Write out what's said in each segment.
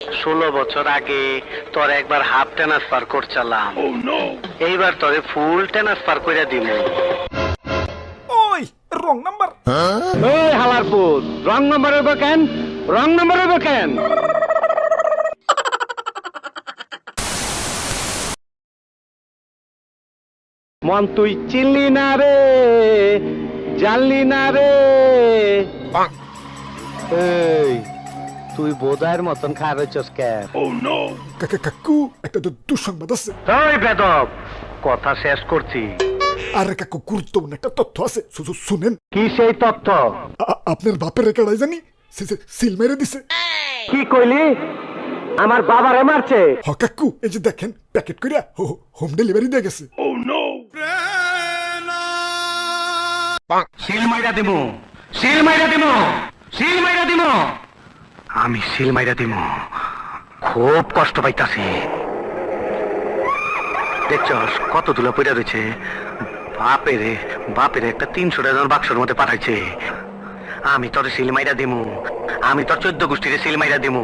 16 বছর আগে তোর একবার হাফ ট্রান্সফার করছিলাম, এইবার তোরে ফুল ট্রান্সফার করে দিব। ওই রং নাম্বার। এই হালারপুর, রং নাম্বার হইব কেন? রং নাম্বার হইব কেন? মন তুই চিনলি না রে, জানলি না রে। এই তুই বোধায়ের মতন খার হইছস কেন? কাকু একটা দুঃসংবাদ আছে। এই বেদব, কথা শেষ করছি। আরে কাকু গুরুত্বপূর্ণ একটা তথ্য আছে, শুনেন। কি সেই তথ্য? আপনার বাপের কেডাই জানি সিল মেরে দিছে। কি কইলি? আমার বাবারে মারছে? হ কাকু, এই যে দেখেন প্যাকেট কইরা হোম ডেলিভারি দিয়ে গেছে। সিল মাইরা দিমু, সিল মাইরা দিমু, সিল মাইরা দিমু। আমি সিল মাইরা দিমু, খুব কষ্ট পাইতাছি। দেখছস কত ধুলা পড়া রয়েছে। বাপের একটা 300 টাকার বাক্সের মধ্যে পাঠাইছে। আমি তোর সিল মাইরা দিমু, আমি তোর 14 গোষ্ঠীরে সিল মাইরা দিমু।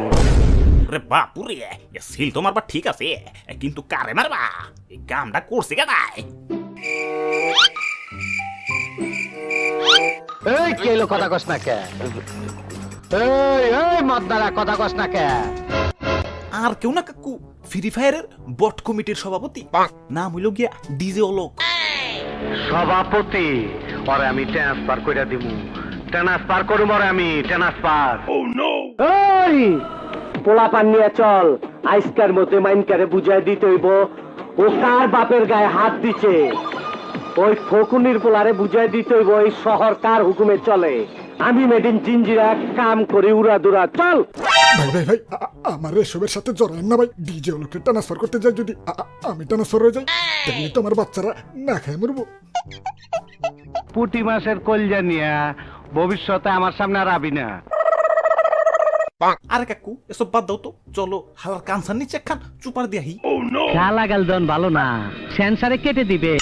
রে বাপুরে, সিল তো মারবা ঠিক আছে, কিন্তু কারে মারবা? এই কামটা করছে কেডাই? এই কেলো কথা কস না কে? এই মদ্দারা কথা কস না কে? আর কেউ না কাকু, ফ্রি ফায়ারের বট কমিটির সভাপতি, নাম হইল গিয়া ডিজে অলোক। সভাপতি ওরে আমি ট্রান্সফার কইরা দিমু, ট্রান্সফার করুম ওরে আমি ট্রান্সফার। এই পোলা পান নিয়ে চল, আইসকার মধ্যে মাইনকারে বুঝাই দিতে হইব ও কার বাপের গায়ে হাত দিছে। ওই ফকুনির পোলারে বুঝাই দিতে হইব এই শহর কার হুকুমে চলে। আমি মেডিন জিঞ্জিরা কাম করে উড়াদুরা। চল ভাই আমার এসবের সাথে জড়ান না ভাই। ডিজে লোকে ট্রান্সফার করতে যাই, যদি আমি ট্রান্সফার হয়ে যাই তাহলে তো আমার বাচ্চারা না খেয়ে মরবো। পুটি মাসের কলজা নিয়া ভবিষ্যতে আমার সামনে আর আবি না। আরে কাকু এসব বাদ দাও তো, চলো হালার কানসার নিচে খান চুপার দিয়াহি। গালা গাল দন ভালো না, সেন্সারে কেটে দিবে।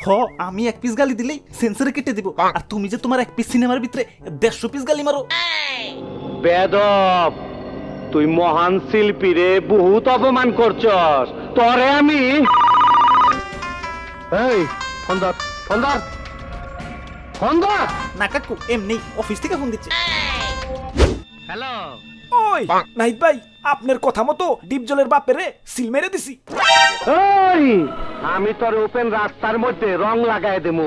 হ, আমি 1 পিস গালি দিলেই সেন্সরে কেটে দিব, আর তুমি যে তোমার 1 পিস সিনেমার ভিতরে 150 পিস গালি মারো। বেদব, তুই মহান শিল্পীরে বহুত অপমান করছস। তরে আমি এই ফোন ধর, ফোন ধর, ফোন ধর। না কাকু, এমনি অফিস থেকে ফোন দিচ্ছে। হ্যালো। ওই নাহিদ ভাই, আপনার কথা মতো ডিপজলের বাপেরে সিল মেরে দিছি। এই আমি তোর ওপেন রাস্তার মধ্যে রং লাগায় দেবো।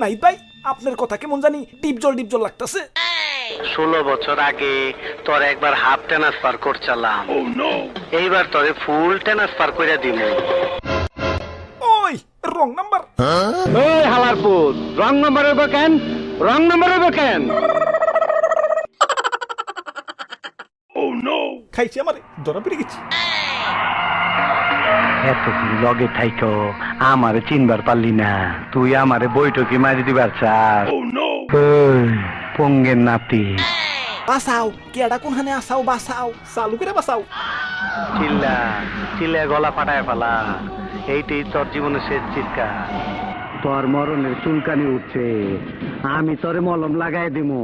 নাহিদ ভাই, আপনার কথা কেমন জানি ডিপজল লাগতেছে। 16 বছর আগে তোর একবার হাফ ট্রান্সফার করছিলাম, এইবার তোরে ফুল ট্রান্সফার করে দিব। ওই রং নাম্বার। এই হালারপুর, রং নাম্বার হইব কেন? রং নাম্বার হইব কেন? খাইছি আমারে, ধরা পড়ে গেছি। এতদিন লগে থাইকো আমারে চিনবার পারলি না, তুই আমারে বৈঠকি মারি দিবার চাস। পঙ্গের নাতি। বাসাও, কেডা কোনখানে আসাও, বাসাও, চালু করে বাসাও। চিল্লা চিল্লা গলা ফাটায় ফেলা, এইটাই তোর জীবনের শেষ চিৎকার। তোর মরণের চুলকানি উঠছে, আমি তোরে মলম লাগাই দিমু।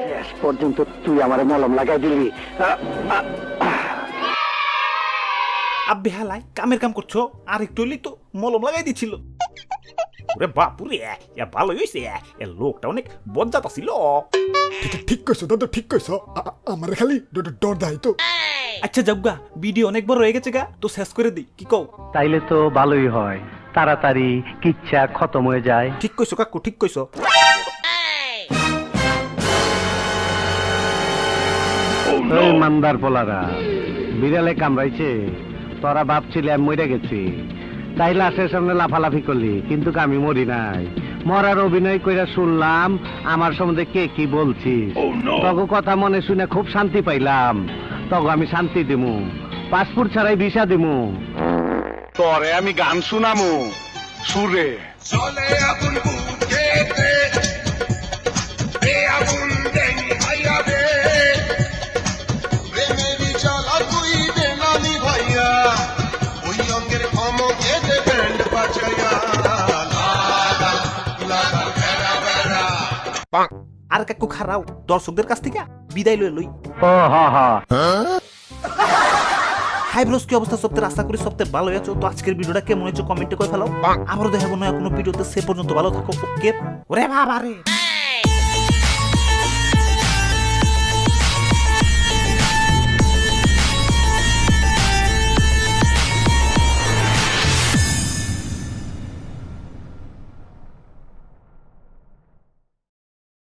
শেষ পর্যন্ত তুই আমারে মলম লাগাই দিলি। আব্বে হালাই কামের কাম করছো, আর একটু হইলেই তো মলম লাগাই দিছিল। ওরে বাপুরে, ভালোই হইছে, লোকটা অনেক বজ্জাত ছিল। ঠিক কইছো দাদা, ঠিক কইছো। আমার খালি ডর দেয় তো। আচ্ছা যাওগা, ভিডিও অনেক বড় হয়ে গেছে গা, তো শেষ করে দিই, কি কও? তাইলে তো ভালোই হয়, তাড়াতাড়ি কিচ্ছা খতম হয়ে যায়। ঠিক কইছো কাকু, ঠিক কইছো। ওই মান্দার পোলারা, বিড়ালে কামড়াইছে, তোরা ভাবছিলি আমি মরে গেছি, তাই লাশের সামনে লাফালাফি করলি, কিন্তু আমি মরি নাই। মরার অভিনয় কইরা শুনলাম আমার সম্বন্ধে কে কি বলছিস। তগো কথা মনে শুনে খুব শান্তি পাইলাম, তগো আমি শান্তি দিমু, পাসপোর্ট ছাড়াই ভিসা দিমু। তরে আমি গান শুনামু সুরে। চলে আগুন বুঝেতে এ আগুন দেনি ভাইয়াবে প্রেমেরই জ্বালা তুই দে নানি ভাইয়া ওই অঙ্গের ক্ষমকে যে ব্যান্ড বাজাইয়া আর কাকু খারাও দর্শকদের কাছ থেকে বিদায় লই লই। ও হ হ হাই ব্রোস, কি অবস্থা সপ্তাহে? আশা করি সপ্তাহে ভালো আছো। তো আজকের ভিডিওটা কেমন হয়েছে কমেন্টে করে ফেলাও। আবারও দেখাবো নয় কোনো ভিডিওতে, সে পর্যন্ত ভালো থাকো। ওকে, ওরে বাবা রে।